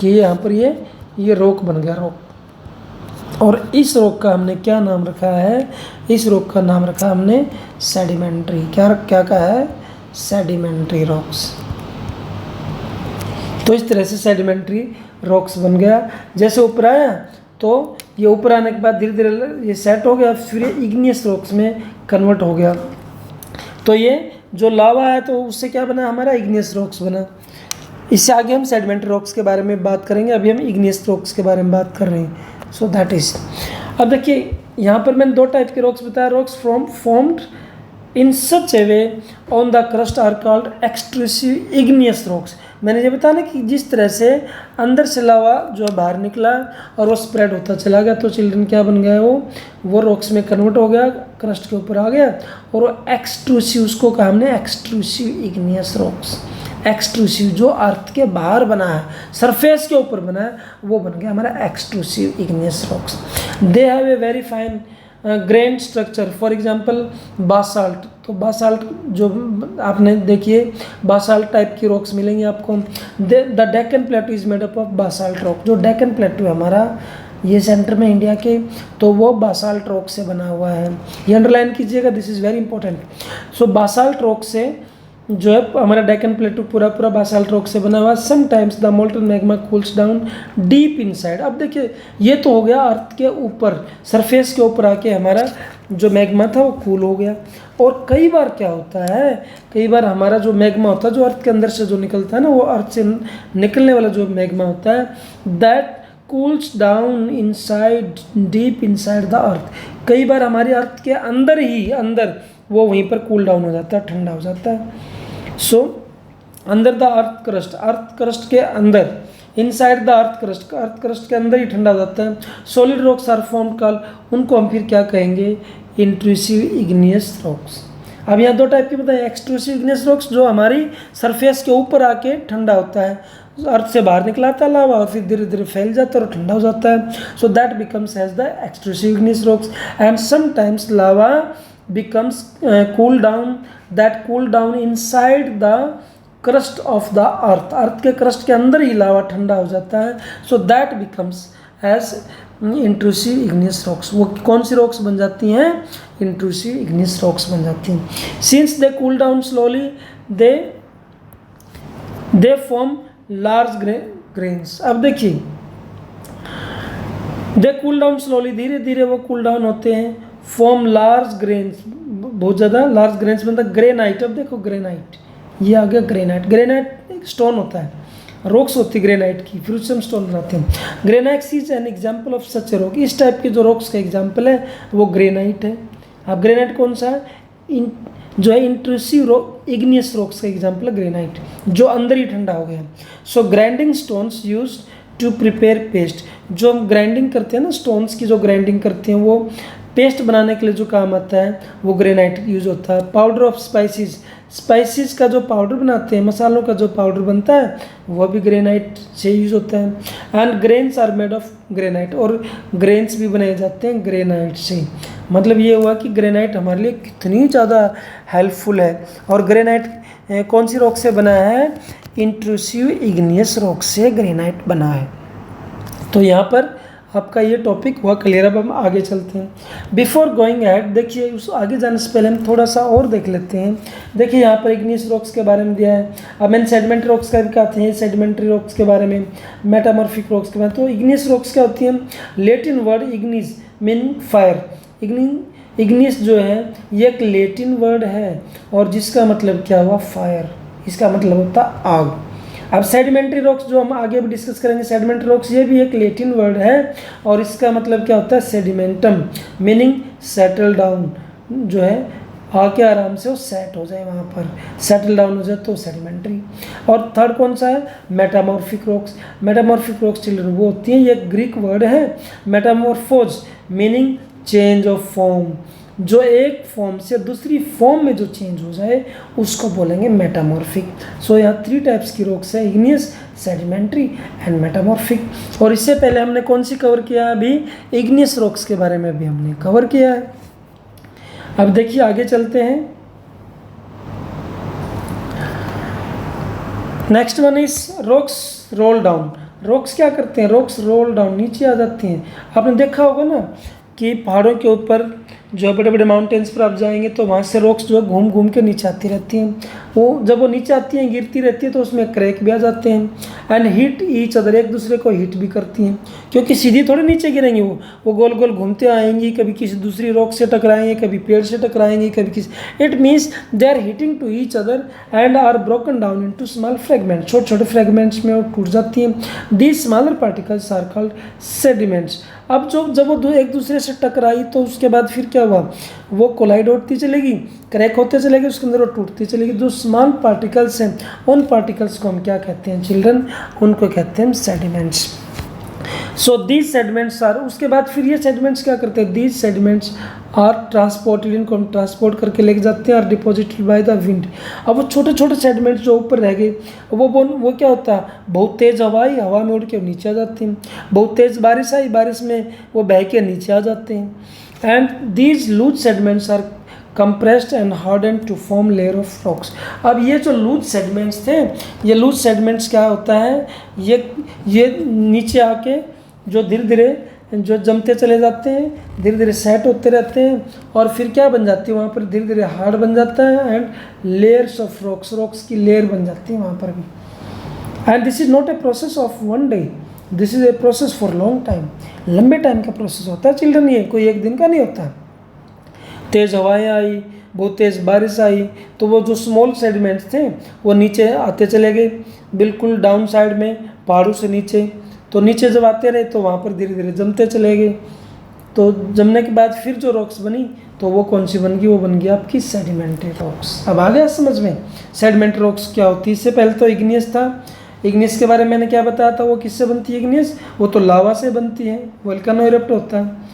कि यहाँ पर ये रॉक बन गया, रॉक। और इस रॉक का हमने क्या नाम रखा है, इस रॉक का नाम रखा हमने सेडिमेंट्री, क्या कहा है, सेडिमेंट्री रॉक्स। तो इस तरह से सेडिमेंट्री रॉक्स बन गया। जैसे ऊपर आया तो ये ऊपर आने के बाद धीरे धीरे ये सेट हो गया, फिर ये इग्नियस रॉक्स में कन्वर्ट हो गया। तो ये जो लावा है तो उससे क्या बना, हमारा इग्नियस रॉक्स बना। इससे आगे हम सेडिमेंट्री रॉक्स के बारे में बात करेंगे, अभी हम इग्नियस रॉक्स के बारे में बात कर रहे हैं। सो दैट इज, अब देखिए यहाँ पर मैंने दो टाइप के रॉक्स बताया, rocks formed in such a way on the crust are called extrusive igneous rocks. मैंने ये बताया ना कि जिस तरह से अंदर से लावा जो बाहर निकला और वो स्प्रेड होता चला गया तो चिल्ड्रन क्या बन गया, वो रॉक्स में कन्वर्ट हो गया, क्रस्ट के ऊपर आ गया और वो एक्सट्रूसिव, उसको कहा हमने एक्सट्रूसिव इग्नियस रॉक्स। एक्सट्रूसिव जो अर्थ के बाहर बना है, सरफेस के ऊपर बना है, वो बन गया हमारा extrusive igneous rocks. They have a very fine grain structure, for example Basalt. तो बासाल्ट जो आपने देखिए बासाल्ट टाइप की रॉक्स मिलेंगी आपको। The Deccan प्लेटू is made up of Basalt rock. जो डेक्कन प्लेटू है हमारा ये सेंटर में इंडिया के, तो वो बासाल्ट रॉक से बना हुआ है, ये अंडरलाइन कीजिएगा, this is very important. So Basalt rock से जो है हमारा डेक्कन प्लेटू पूरा पूरा बासाल्ट रॉक से बना हुआ है। Sometimes the molten magma cools down deep inside. अब देखिए ये तो हो गया अर्थ के ऊपर, सरफेस के ऊपर आके हमारा जो मैग्मा था वो कूल हो गया। और कई बार क्या होता है, कई बार हमारा जो मैग्मा होता है जो अर्थ के अंदर से जो निकलता है ना, वो अर्थ से निकलने वाला जो मैग्मा होता है that cools down inside deep inside the अर्थ। कई बार हमारी अर्थ के अंदर ही अंदर वो वहीं पर कूल डाउन हो जाता है, ठंडा हो जाता है। सो अंदर द अर्थ क्रस्ट के अंदर, इनसाइड द अर्थ क्रस्ट के अंदर ही ठंडा हो जाता है। Solid rocks are form call, उनको हम फिर क्या कहेंगे, इंट्रूसिव इग्नियस रॉक्स। अब यहाँ दो टाइप के बताएं, एक्सट्रूसिव इग्नियस रॉक्स जो हमारी सरफेस के ऊपर आके ठंडा होता है, अर्थ से बाहर निकलाता है लावा और फिर धीरे धीरे फैल जाता है और ठंडा हो जाता है। So that becomes as the extrusive igneous rocks and sometimes lava becomes cool down, that cool down inside the crust of the earth, अर्थ के क्रस्ट के अंदर ही लावा ठंडा हो जाता है। So that becomes as intrusive igneous rocks. वो कौन सी rocks बन जाती हैं, इंट्रूसिव इग्नियस रॉक्स बन जाती हैं। Since they cool down slowly they form large grains. अब देखिए दे कूल डाउन स्लोली, धीरे धीरे वो कूल डाउन होते हैं, फॉर्म लार्ज ग्रेन्स, बहुत ज़्यादा लार्ज ग्रेन्स बनता है। ग्रेनाइट, अब देखो ग्रेनाइट, ये आ गया ग्रेनाइट। ग्रेनाइट एक स्टोन होता है, रॉक्स होती है ग्रेनाइट की, फिर उससे हम स्टोन बनाते हैं। Granite is an example of such a rock. इस टाइप के जो रॉक्स का एग्जाम्पल है वो ग्रेनाइट है। अब ग्रेनाइट कौन सा है, जो है इंट्रूसिव इग्नियस रॉक्स का एग्जाम्पल है ग्रेनाइट, जो अंदर ही ठंडा हो गया। So grinding stones use to prepare paste, जो हम ग्राइंडिंग करते हैं ना, स्टोन्स की जो ग्राइंडिंग करते हैं वो पेस्ट बनाने के लिए जो काम आता है वो ग्रेनाइट यूज होता है। पाउडर ऑफ स्पाइसेस का जो पाउडर बनाते हैं, मसालों का जो पाउडर बनता है वो भी ग्रेनाइट से यूज होता है। And grains are made of granite, और ग्रेन्स भी बनाए जाते हैं ग्रेनाइट से। मतलब ये हुआ कि ग्रेनाइट हमारे लिए कितनी ज़्यादा हेल्पफुल है। और ग्रेनाइट कौन सी रॉक से बना है, इंट्रूसिव इग्नियस रॉक से ग्रेनाइट बना है। तो यहाँ पर आपका ये टॉपिक हुआ क्लियर। अब हम आगे चलते हैं। बिफोर गोइंग एड, देखिए उस आगे जाने से पहले हम थोड़ा सा और देख लेते हैं। देखिए यहाँ पर इग्नियस रॉक्स के बारे में दिया है। अब मैंने सेडिमेंट्री रॉक्स का भी कहते हैं, सेडिमेंट्री रॉक्स के बारे में, मेटामॉर्फिक रॉक्स के बारे में। तो इग्नियस रॉक्स क्या होती हैं, Latin word Ignis meaning fire. Ignis जो है ये एक लेटिन वर्ड है और जिसका मतलब क्या हुआ, फायर, इसका मतलब होता आग। अब सेडिमेंट्री रॉक्स जो हम आगे भी डिस्कस करेंगे, सेडिमेंट्री रॉक्स ये भी एक लेटिन वर्ड है और इसका मतलब क्या होता है, सेडिमेंटम मीनिंग सेटल डाउन, जो है आके आराम से वो सेट हो जाए, वहाँ पर सेटल डाउन हो जाए तो सेडिमेंट्री। और थर्ड कौन सा है, metamorphic rocks. Metamorphic rocks children वो होती हैं, ये ग्रीक वर्ड है metamorphose meaning change of form, जो एक फॉर्म से दूसरी फॉर्म में जो चेंज हो जाए उसको बोलेंगे मेटामॉर्फिक। सो यहाँ 3 टाइप्स की रॉक्स है, इग्नियस, सेडिमेंट्री एंड मेटामॉर्फिक। और इससे पहले हमने कौन सी कवर किया, अभी इग्नियस रॉक्स के बारे में भी हमने कवर किया है। अब देखिए आगे चलते हैं। Next one is rocks roll down. Rocks क्या करते हैं, रॉक्स रोल डाउन, नीचे आ जाती हैं। आपने देखा होगा ना कि पहाड़ों के ऊपर जो है बड़े बड़े माउंटेन्स पर आप जाएंगे तो वहाँ से रॉक्स जो है घूम घूम के नीचे आती रहती हैं। वो जब वो नीचे आती हैं, गिरती रहती है, तो उसमें क्रैक भी आ जाते हैं। एंड हिट ईच अदर, एक दूसरे को हिट भी करती हैं, क्योंकि सीधी थोड़ी नीचे गिरेंगी, वो गोल गोल घूमते आएंगी, कभी किसी दूसरी रॉक से टकराएंगे, कभी पेड़ से टकराएंगे, कभी किसी। It means they are hitting to each other and are broken down into small fragment, छोटे छोटे फ्रेगमेंट्स में वो टूट जाती हैं। These smaller particles are called sediments. अब जब वो एक दूसरे से टकराई तो उसके बाद फिर क्या हुआ, वो कोलाइड होती चलेगी, क्रैक होते चलेगी, उसके अंदर वो टूटती चलेगी। जो स्मॉल पार्टिकल्स हैं उन पार्टिकल्स को हम क्या कहते हैं चिल्ड्रन, उनको कहते हैं sediments. So these sediments are, उसके बाद फिर ये सेडिमेंट्स क्या करते हैं, दीज सेडिमेंट्स आर ट्रांसपोर्टेड, इनको हम ट्रांसपोर्ट करके लेके जाते हैं, और डिपोजिटेड बाय द विंड। अब वो छोटे छोटे सेडिमेंट्स जो ऊपर रह गए वो क्या होता है, बहुत तेज़ हवा आई, हवा में उड़ के नीचे आ जाते हैं। बहुत तेज़ बारिश आई, बारिश में वो बह के नीचे आ जाते हैं। And these loose sediments are compressed and hardened to form layer of rocks। अब ये जो लूज सेडिमेंट्स थे, ये लूज सेडिमेंट्स क्या होता है, ये नीचे आके जो धीरे धीरे जो जमते चले जाते हैं, धीरे धीरे सेट होते रहते हैं, और फिर क्या बन जाती है वहाँ पर, धीरे धीरे हार्ड बन जाता है, and layers of rocks, rocks की लेयर बन जाती है वहाँ पर भी। And this is not a process of one day, this is a process for long time, लंबे टाइम का प्रोसेस होता है चिल्ड्रन, ये कोई एक दिन का नहीं होता। तेज़ हवाएं आई, बहुत तेज़ बारिश आई, तो वो जो स्मॉल सेडिमेंट्स थे वो नीचे आते चले गए, बिल्कुल डाउन साइड में पहाड़ों से नीचे। तो नीचे जब आते रहे तो वहाँ पर धीरे धीरे जमते चले गए। तो जमने के बाद फिर जो रॉक्स बनी तो वो कौन सी बन गई, वो बन गई आपकी सेडिमेंट्री रॉक्स। अब आ गया समझ में सेडिमेंट्री रॉक्स क्या होती है। इससे पहले तो इग्नियस था, इग्नियस के बारे में मैंने क्या बताया था, वो किससे बनती है इग्नियस, वो तो लावा से बनती है, वोल्केनो इरप्ट होता है।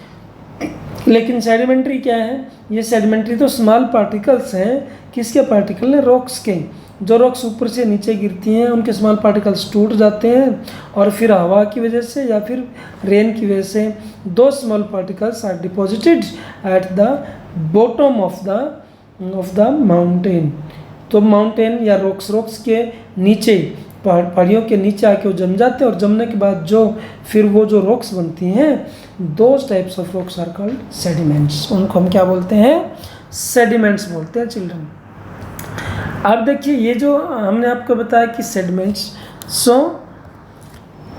लेकिन सेडिमेंट्री क्या है, ये सेडिमेंट्री तो स्मॉल पार्टिकल्स हैं, किसके पार्टिकल हैं, रॉक्स के। जो रॉक्स ऊपर से नीचे गिरती हैं उनके स्मॉल पार्टिकल्स टूट जाते हैं, और फिर हवा की वजह से या फिर रेन की वजह से दो small particles are deposited at the bottom of the mountain. तो माउंटेन या रॉक्स के नीचे, पहाड़ियों के नीचे आके वो जम जाते हैं, और जमने के बाद जो फिर वो जो रॉक्स बनती हैं, those types of rocks are called sediments. उनको हम क्या बोलते हैं, सेडिमेंट्स बोलते हैं चिल्ड्रन। अब देखिए ये जो हमने आपको बताया कि sediments, so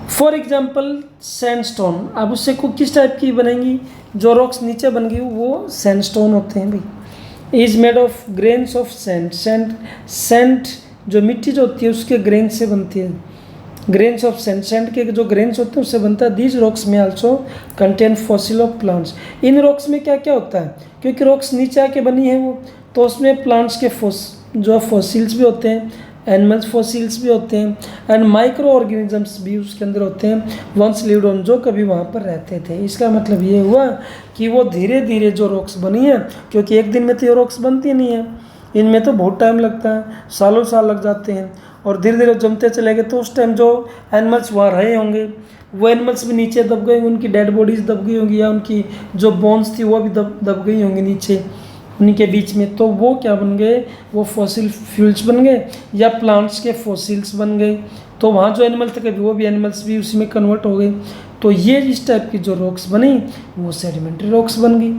for example sandstone, अब उससे किस टाइप की बनेंगी, जो रॉक्स नीचे बन गई वो सैंडस्टोन होते हैं भाई। Is made of grains of sand, sand जो मिट्टी जो होती है उसके ग्रेन से बनती है, ग्रेन्स ऑफ सैंड, सैंड के जो ग्रेन्स होते हैं उससे बनता है। दीज रॉक्स में also contain fossil of plants. In rocks में क्या क्या होता है, क्योंकि रॉक्स नीचे आके बनी है वो, तो उसमें प्लांट्स के जो फॉसिल्स भी होते हैं, एनिमल्स फॉसिल्स भी होते हैं, एंड माइक्रो ऑर्गेनिजम्स भी उसके अंदर होते हैं, वंस लिव्ड ऑन, जो कभी वहाँ पर रहते थे। इसका मतलब ये हुआ कि वो धीरे धीरे जो रॉक्स बनी है, क्योंकि एक दिन में तो ये रॉक्स बनती नहीं है, इनमें तो बहुत टाइम लगता है, सालों साल लग जाते हैं, और धीरे धीरे जमते चले गए। तो उस टाइम जो एनिमल्स वहाँ रहे होंगे वो एनिमल्स भी नीचे दब गए, उनकी डेड बॉडीज दब गई होंगी, या उनकी जो बोन्स थी वो भी दब गई होंगी नीचे उनके बीच में। तो वो क्या बन गए, वो फॉसिल फ्यूल्स बन गए, या प्लांट्स के फॉसिल्स बन गए। तो वहाँ जो एनिमल थे कभी वो भी एनिमल्स भी उसी में कन्वर्ट हो गए। तो ये इस टाइप की जो रॉक्स बनी वो सेडिमेंट्री रॉक्स बन गई।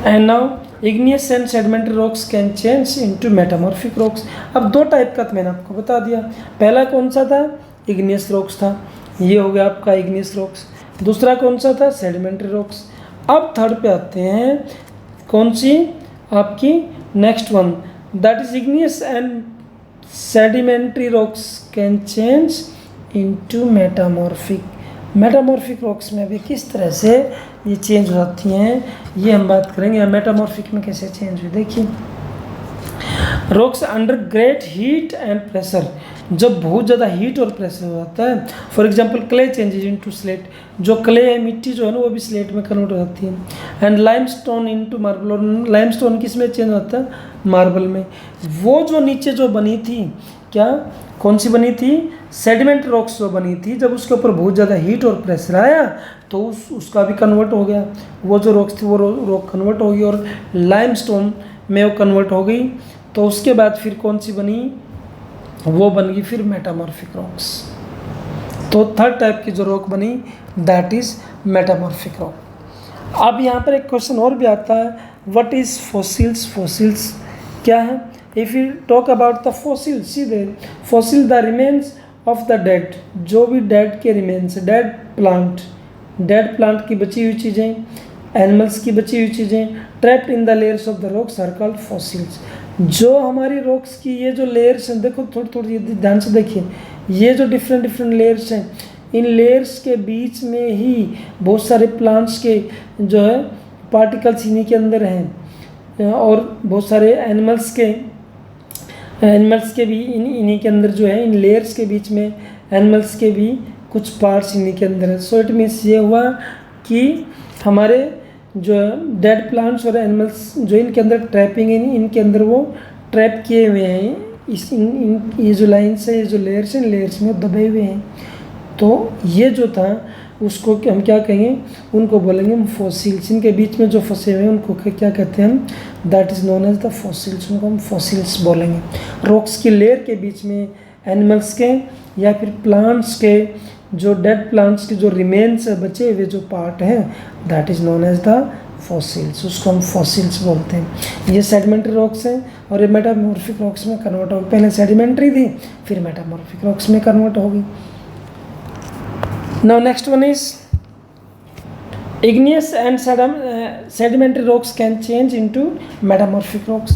And now igneous and sedimentary rocks can change into metamorphic rocks. अब दो टाइप का मैंने आपको बता दिया। पहला कौन सा था, इग्नियस रॉक्स था, ये हो गया आपका इग्नियस रॉक्स। दूसरा कौन सा था, सेडिमेंट्री रॉक्स। अब थर्ड पे आते हैं, कौन सी आपकी next one, that is igneous and sedimentary rocks can change into metamorphic. Metamorphic rocks में भी किस तरह से ये चेंज हो जाती हैं, ये हम बात करेंगे। मेटामॉर्फिक में कैसे चेंज हुई, देखिए rocks under great heat and pressure, जब बहुत ज़्यादा हीट और प्रेशर हो जाता है। For example clay changes into slate, जो क्ले है मिट्टी जो है ना वो भी स्लेट में कन्वर्ट हो जाती है। एंड लाइमस्टोन इनटू मार्बल, और लाइमस्टोन किस में चेंज होता है, मार्बल में। वो जो नीचे जो बनी थी, क्या कौन सी बनी थी, सेडिमेंट रॉक्स जो बनी थी, जब उसके ऊपर बहुत ज़्यादा हीट और प्रेशर आया तो उसका भी कन्वर्ट हो गया, वो जो रॉक्स थी वो रॉक कन्वर्ट हो गई और लाइमस्टोन में वो कन्वर्ट हो गई। तो उसके बाद फिर कौन सी बनी, वो बन गई फिर मेटामॉर्फिक रॉक्स। तो थर्ड टाइप की जो रॉक बनी दैट इज मेटामॉर्फिक रॉक। अब यहाँ पर एक क्वेश्चन और भी आता है, व्हाट इज फॉसिल्स, फॉसिल्स क्या है। If you talk about the fossil, see they fossil the remains of the dead, जो भी डेड के रिमेन्स, डेड प्लांट की बची हुई चीज़ें, एनिमल्स की बची हुई चीज़ें, trapped in the layers of the rocks are called fossils. जो हमारी रॉक्स की ये जो लेयर्स हैं, देखो थोड़ी ध्यान से देखिए, ये जो डिफरेंट लेयर्स हैं, इन लेयर्स के बीच में ही बहुत सारे प्लांट्स के जो है पार्टिकल्स इन्हीं के अंदर हैं, और बहुत सारे एनिमल्स के भी इन्हीं के अंदर जो है, इन लेयर्स के बीच में एनिमल्स के भी कुछ पार्ट्स इन्हीं के अंदर है। सो इट मीन्स ये हुआ कि हमारे जो डेड प्लांट्स और एनिमल्स जो इनके अंदर ट्रैपिंग है, इनके अंदर वो ट्रैप किए हुए हैं, ये जो लाइन्स है, ये जो लेयर्स हैं, लेयर्स में दबे हुए हैं। तो ये जो था उसको हम क्या कहेंगे, उनको बोलेंगे हम फॉसिल्स। इनके बीच में जो फंसे हुए हैं उनको क्या कहते हैं हम, that is known as the fossils, उनको हम फॉसिल्स बोलेंगे। रॉक्स की लेयर के बीच में एनिमल्स के या फिर प्लांट्स के जो डेड प्लांट्स के जो रिमेन्स है, बचे हुए जो पार्ट हैं, that is known as the fossils, उसको हम फॉसिल्स बोलते हैं। ये सेडिमेंट्री रॉक्स हैं और ये मेटामॉर्फिक रॉक्स में कन्वर्ट होगी। पहले सेडिमेंट्री थी, फिर मेटामॉर्फिक रॉक्स में कन्वर्ट होगी। Now next one is igneous and sedimentary rocks can change into metamorphic rocks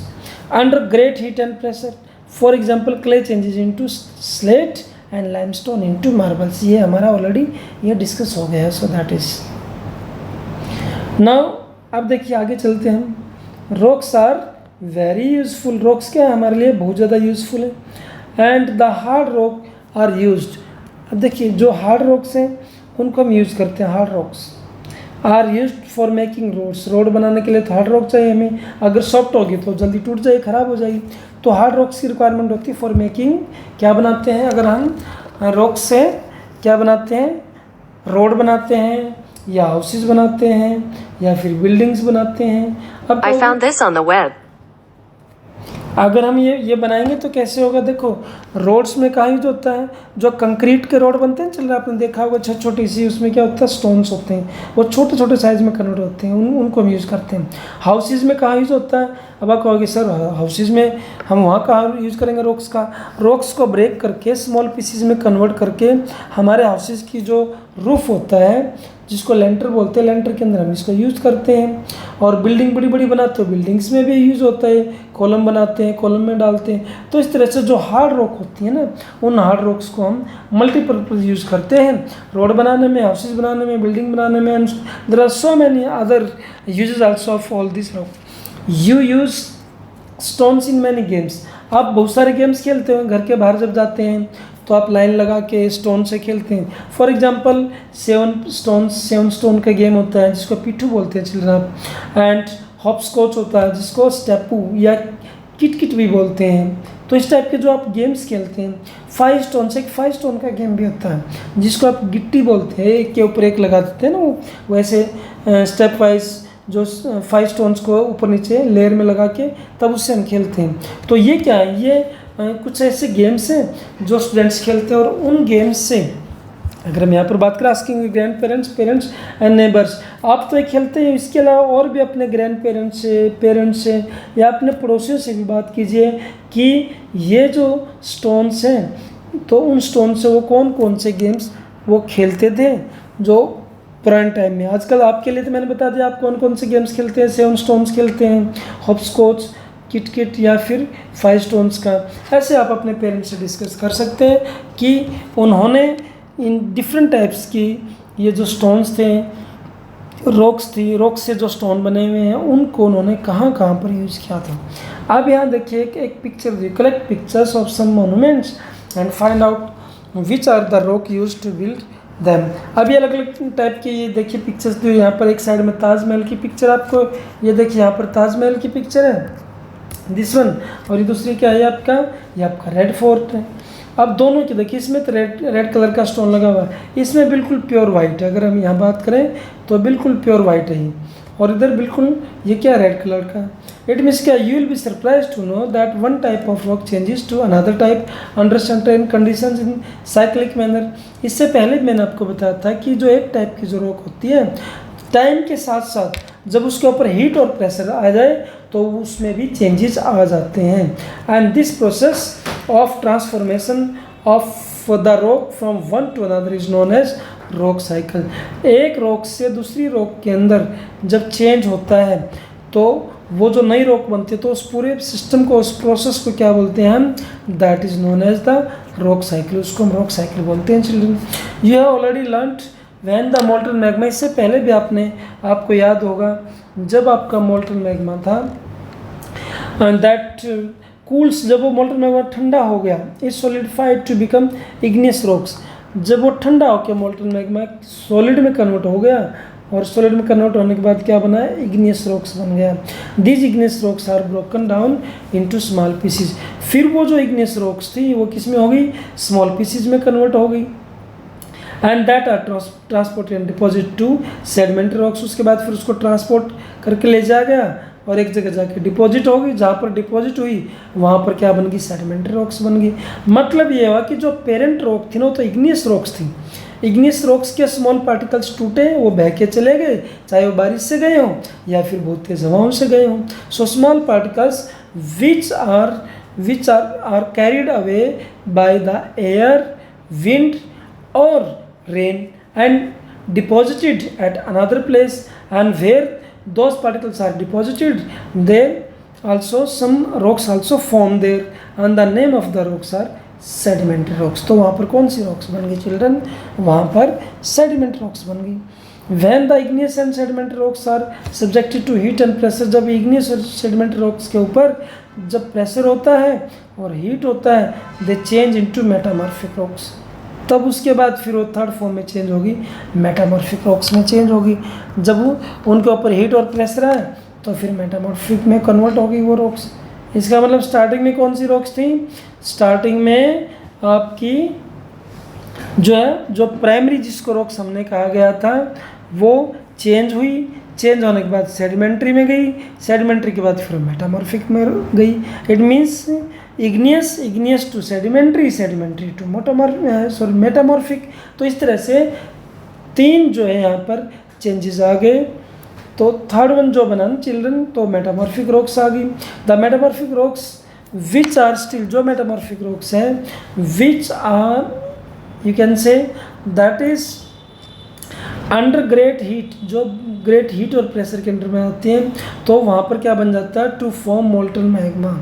under great heat and pressure. For example, clay changes into slate and limestone into marbles. ये हमारा already ये discuss हो गया है, so that is now. अब देखिए आगे चलते हैं हम। Rocks are very useful. Rocks क्या है हमारे लिए बहुत ज़्यादा यूजफुल है। And the hard rock are used. अब देखिए जो हार्ड रॉक्स हैं उनको हम यूज़ करते हैं। Hard rocks are use for making roads. Road बनाने के लिए तो हार्ड रॉक चाहिए हमें। अगर सॉफ्ट होगी तो जल्दी टूट जाएगी, ख़राब हो जाएगी। तो हार्ड रॉक्स की रिक्वायरमेंट होती है फॉर मेकिंग। क्या बनाते हैं अगर हम रॉक से क्या बनाते हैं, रोड बनाते हैं या हाउसेस बनाते हैं या फिर बिल्डिंग्स बनाते हैं। अब I found this on the web. अगर हम ये बनाएंगे तो कैसे होगा, देखो रोड्स में कहाँ यूज होता है, जो कंक्रीट के रोड बनते हैं, चल रहा आपने देखा होगा छोटी छोटी सी, उसमें क्या होता है स्टोन्स होते हैं, वो छोटे छोटे साइज में कन्वर्ट होते हैं, उनको हम यूज़ करते हैं। हाउसेज में कहाँ यूज़ होता है, अब आप कहोगे सर हाउसेज में हम वहाँ कहाँ यूज़ करेंगे रॉक्स का। रॉक्स को ब्रेक करके स्मॉल पीसीज में कन्वर्ट करके हमारे हाउसेज की जो रूफ होता है जिसको लेंटर बोलते हैं, लेंटर के अंदर हम इसको यूज़ करते हैं। और बिल्डिंग बड़ी बड़ी बनाते हो, बिल्डिंग्स में भी यूज़ होता है, कॉलम बनाते हैं, कॉलम में डालते हैं। तो इस तरह से जो हार्ड रॉक होती है ना, उन हार्ड रॉक्स को हम मल्टीपर्पज़ यूज़ करते हैं, रोड बनाने में, हाउसेज बनाने में, बिल्डिंग बनाने में। And there are so many other uses also of all this rock. You use stones in many games. आप बहुत सारे गेम्स खेलते हो, घर के बाहर जब जाते हैं तो आप लाइन लगा के स्टोन से खेलते हैं। फॉर एग्जांपल 7 स्टोन का गेम होता है जिसको पिट्ठू बोलते हैं चिल्ड्रन आप। एंड हॉप स्कॉच होता है जिसको स्टेपू या किट किट भी बोलते हैं। तो इस टाइप के जो आप गेम्स खेलते हैं, 5 स्टोन से एक 5 स्टोन का गेम भी होता है जिसको आप गिट्टी बोलते हैं, एक के ऊपर एक लगा देते हैं ना, वो वैसे स्टेप वाइज जो 5 स्टोन्स को ऊपर नीचे लेयर में लगा के तब उससे हम खेलते हैं। तो ये क्या है, ये कुछ ऐसे गेम्स हैं जो स्टूडेंट्स खेलते हैं। और उन गेम्स से अगर हम यहाँ पर बात करें asking grand parents, parents and neighbours, आप तो ये खेलते हैं, इसके अलावा और भी अपने ग्रैंड पेरेंट्स से, पेरेंट्स से या अपने पड़ोसियों से भी बात कीजिए कि ये जो स्टोन्स हैं तो उन स्टोन से वो कौन कौन से गेम्स वो खेलते थे जो पुराने टाइम में। आजकल आपके लिए तो मैंने बता दिया आप कौन कौन से गेम्स खेलते हैं। 7 स्टोन्स खेलते हैं, हॉप स्कॉच, किट किट या फिर 5 स्टोन्स का। ऐसे आप अपने पेरेंट्स से डिस्कस कर सकते हैं कि उन्होंने इन डिफरेंट टाइप्स की ये जो स्टोन्स थे, रॉक्स थी, रॉक्स से जो स्टोन बने हुए हैं उनको उन्होंने कहाँ कहाँ पर यूज़ किया था। अब यहाँ देखिए एक पिक्चर दी, collect pictures of some monuments and find out which are the rock use to build them. अब ये अलग अलग टाइप के ये देखिए पिक्चर्स दी। यहाँ पर एक साइड में ताजमहल की पिक्चर, आपको ये देखिए यहाँ पर ताजमहल की पिक्चर है दिस वन, और ये दूसरी क्या है आपका, ये आपका रेड फोर्ट है। अब दोनों की देखिए, इसमें तो रेड कलर का स्टोन लगा हुआ है, इसमें बिल्कुल प्योर वाइट है। अगर हम यहाँ बात करें तो बिल्कुल प्योर वाइट है ये, और इधर बिल्कुल ये क्या रेड कलर का। इट मीन्स क्या, you will be surprise to know that one type of rock changes to another type under certain conditions in cyclic manner. इससे पहले मैंने आपको बताया था कि जो एक टाइप की जो रॉक होती है, टाइम के साथ साथ जब उसके ऊपर हीट और प्रेशर आ जाए तो उसमें भी चेंजेस आ जाते हैं। And this process of transformation of the rock from one to another is known as rock cycle. एक रॉक से दूसरी रॉक के अंदर जब चेंज होता है तो वो जो नई रॉक बनती है तो उस पूरे सिस्टम को, उस प्रोसेस को क्या बोलते हैं हम, that is known as the rock cycle. उसको हम रॉक साइकिल बोलते हैं children. You have already learned when the molten magma. इससे पहले भी आपको याद होगा जब आपका मोल्टन मैग्मा था दैट कूल्स, जब वो मोल्टन मैग्मा ठंडा हो गया, is solidified to become igneous rocks. जब वो ठंडा होकर मोल्टन मैग्मा सॉलिड में कन्वर्ट हो गया, और सॉलिड में कन्वर्ट होने के बाद क्या बना है, इग्नियस रॉक्स बन गया। These igneous rocks are broken down into small pieces. फिर वो जो इग्नियस रॉक्स थी वो किस में हो गई, स्मॉल पीसीज में कन्वर्ट हो गई। And that are transport and deposit to sedimentary rocks. उसके बाद फिर उसको ट्रांसपोर्ट करके ले जाया गया और एक जगह जाके डिपॉजिट होगी। जहाँ पर डिपॉजिट हुई वहाँ पर क्या बन गई, सेडिमेंट्री रॉक्स बन गई। मतलब ये हुआ कि जो पेरेंट रॉक थी ना वो तो इग्नियस रॉक्स थी, इग्नियस रॉक्स के स्मॉल पार्टिकल्स टूटे, वो बह के चले गए, चाहे वो बारिश से गए हों या फिर बहुत तेज हवाओं से गए हों। So small particles which are carried away by the air, wind और rain and deposited at another place, and where those particles are deposited, there also some rocks also form there, and the name of the rocks are sedimentary rocks. तो वहाँ पर कौन सी rocks बन गई children? वहाँ पर sedimentary rocks बन गई। When the igneous and sedimentary rocks are subjected to heat and pressure, जब igneous और sedimentary rocks के ऊपर जब प्रेशर होता है और हीट होता है, they change into metamorphic rocks, तब उसके बाद फिर वो थर्ड फॉर्म में चेंज होगी, मेटामॉर्फिक रॉक्स में चेंज होगी। जब वो उनके ऊपर हीट और प्रेशर आए तो फिर मेटामॉर्फिक में कन्वर्ट होगी वो रॉक्स। इसका मतलब स्टार्टिंग में कौन सी रॉक्स थी? स्टार्टिंग में आपकी जो प्राइमरी जिसको रॉक्स हमने कहा गया था वो चेंज हुई, चेंज होने के बाद सेडिमेंट्री में गई, सेडिमेंट्री के बाद फिर मेटामॉर्फिक में गई। It means igneous to sedimentary, sedimentary to metamorphic. तो इस तरह से 3 जो है यहाँ पर चेंजेस आ गए। तो थर्ड वन जो बना ना चिल्ड्रन, तो मेटामॉर्फिक रॉक्स आ गई। The metamorphic rocks which are still, जो मेटामॉर्फिक रॉक्स हैं which are you can say that is under great heat, जो ग्रेट हीट और प्रेशर के अंडर में होती हैं, तो वहाँ पर क्या बन जाता है? To form molten magma.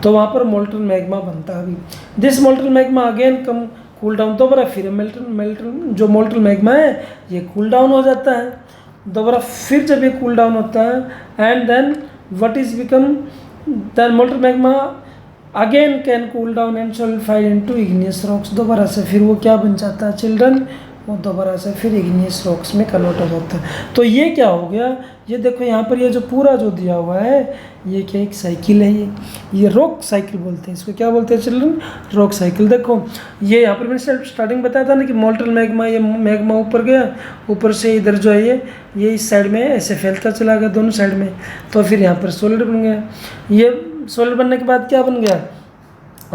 तो वहाँ पर मोल्टन मैग्मा बनता है। This molten magma again come cool down, दोबारा फिर मेल्टन जो मोल्टन मैग्मा है ये कूल डाउन हो जाता है, दोबारा फिर जब ये कूल डाउन होता है and then what is become the molten magma again can cool down and solidified into igneous rocks. दोबारा से फिर वो क्या बन जाता है चिल्ड्रन? वो दोबारा से फिर इग्नियस रॉक्स में कन्वर्ट हो जाता है। तो ये क्या हो गया? ये देखो यहाँ पर ये जो पूरा जो दिया हुआ है ये क्या एक साइकिल है, ये रॉक साइकिल बोलते हैं इसको। क्या बोलते हैं चिल्ड्रन? Rock cycle. देखो ये यहाँ पर मैंने स्टार्टिंग बताया था ना कि मोल्टन मैग्मा, ये मैग्मा ऊपर गया, ऊपर से इधर जो है ये इस साइड में ऐसे फैलता चला गया दोनों साइड में, तो फिर यहाँ पर सॉलिड बन गया। ये सॉलिड बनने के बाद क्या बन गया?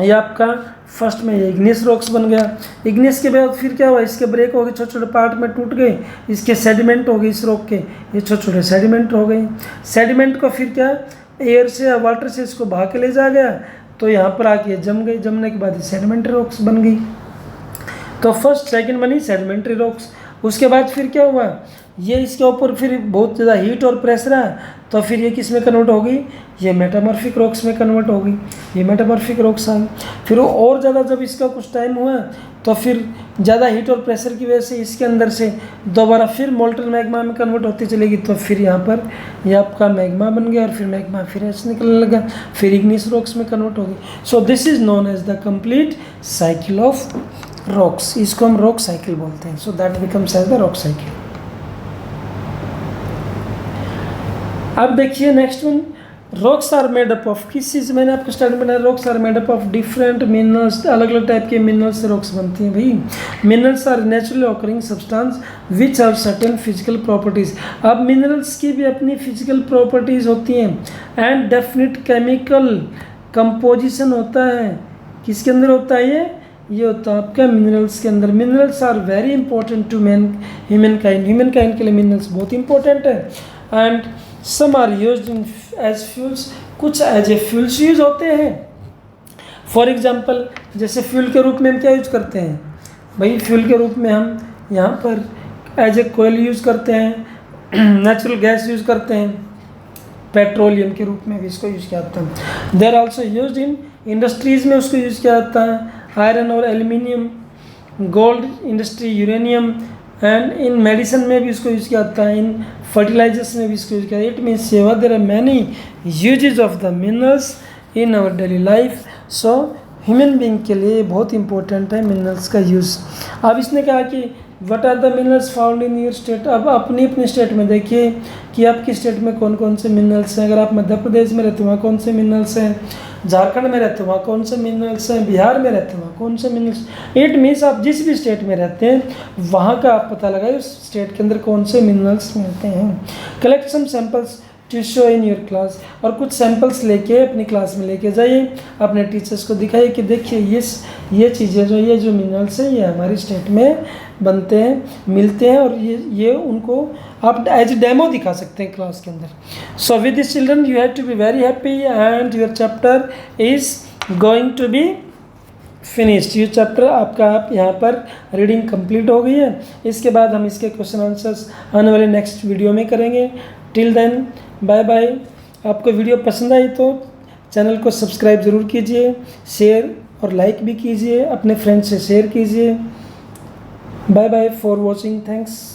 ये आपका फर्स्ट में ये इग्नियस रॉक्स बन गया। इग्नियस के बाद फिर क्या हुआ? इसके ब्रेक हो गए, छोटे छोटे पार्ट में टूट गए, इसके सेडिमेंट हो गए, इस रॉक के ये छोटे छोटे सेडिमेंट हो गए। सेडिमेंट को फिर क्या एयर से या वाटर से इसको बहा के ले जा गया, तो यहाँ पर आके जम गई, जमने के बाद सेडिमेंट्री रॉक्स बन गई। तो फर्स्ट सेकंड बनी सेडिमेंट्री रॉक्स। उसके बाद फिर क्या हुआ? ये इसके ऊपर फिर बहुत ज़्यादा हीट और प्रेशर है, तो फिर ये किस में कन्वर्ट हो गई? ये मेटामॉर्फिक रॉक्स में कन्वर्ट हो गई, ये मेटामॉर्फिक रॉक्स आ गई। फिर वो और ज़्यादा जब इसका कुछ टाइम हुआ तो फिर ज़्यादा हीट और प्रेशर की वजह से इसके अंदर से दोबारा फिर मोल्टन मैग्मा में कन्वर्ट होती चलेगी, तो फिर यहाँ पर ये आपका मैग्मा बन गया, और फिर मैग्मा फिर ऐसे निकलने लगा, फिर इग्नियस रॉक्स में कन्वर्ट हो गई। So this is known as the complete cycle of rocks. इसको हम रॉक साइकिल बोलते हैं। So that becomes as the rock cycle. अब देखिए next one, rocks are made up of, किस चीज़ मैंने आपको स्टार्ट में बताया? Rocks are made up of different minerals, अलग अलग टाइप के मिनरल्स से रॉक्स बनती हैं भाई। Minerals are naturally occurring substance which have certain physical properties. अब मिनरल्स की भी अपनी फिजिकल प्रॉपर्टीज़ होती हैं एंड डेफिनेट केमिकल कंपोजिशन होता है। किसके अंदर होता है ये होता है आपका मिनरल्स के अंदर। Minerals are very important to human kind के लिए मिनरल्स बहुत इंपॉर्टेंट है। And some are used in as fuels, कुछ एज ए फ्यूल्स यूज होते हैं। फॉर एग्जांपल जैसे फ्यूल के रूप में हम क्या यूज करते हैं भाई? फ्यूल के रूप में हम यहाँ पर एज ए कोयल यूज़ करते हैं, नेचुरल गैस यूज़ करते हैं, पेट्रोलियम के रूप में भी इसको यूज़ किया जाता है। देर आल्सो यूज्ड इन इंडस्ट्रीज़ में उसको यूज़ किया जाता है, आयरन और aluminium, gold industry, uranium, and in medicine में भी इसको यूज़ किया जाता है, इन फर्टिलाइजर्स में भी इसको यूज़ किया जाता है। It means there are many usages of the minerals in our daily life. So human being के लिए बहुत इंपॉर्टेंट है मिनरल्स का यूज़। अब इसने कहा कि what are the minerals found in your state. अब अपनी अपनी स्टेट में देखिए कि आपकी स्टेट में कौन कौन से मिनरल्स हैं। अगर आप मध्य प्रदेश में रहते हो वहाँ कौन से मिनरल्स हैं, झारखंड में रहते हो वहाँ कौन से मिनरल्स हैं, बिहार में रहते हो वहाँ कौन से मिनरल्स। इट मीन्स आप जिस भी स्टेट में रहते हैं वहाँ का आप पता लगाए उस स्टेट के अंदर कौन से मिनरल्स मिलते हैं। Collect some samples to show in your class, और कुछ सैम्पल्स लेके अपनी क्लास में लेके जाइए, अपने टीचर्स को दिखाइए कि देखिए ये चीज़ें जो ये जो मिनरल्स हैं ये हमारी स्टेट में बनते हैं, मिलते हैं, और ये उनको आप एज डेमो दिखा सकते हैं क्लास के अंदर. So with this children you have to be very happy and your chapter is going to be finished. ये चैप्टर आपका आप यहाँ पर रीडिंग कंप्लीट हो गई है. इसके बाद हम इसके क्वेश्चन आंसर्स आने वाले नेक्स्ट वीडियो में करेंगे. Till then bye bye. आपको वीडियो पसंद आई तो चैनल को सब्सक्राइब ज़रूर कीजिए, शेयर और लाइक भी कीजिए, अपने फ्रेंड्स से शेयर कीजिए. Bye bye for watching. Thanks.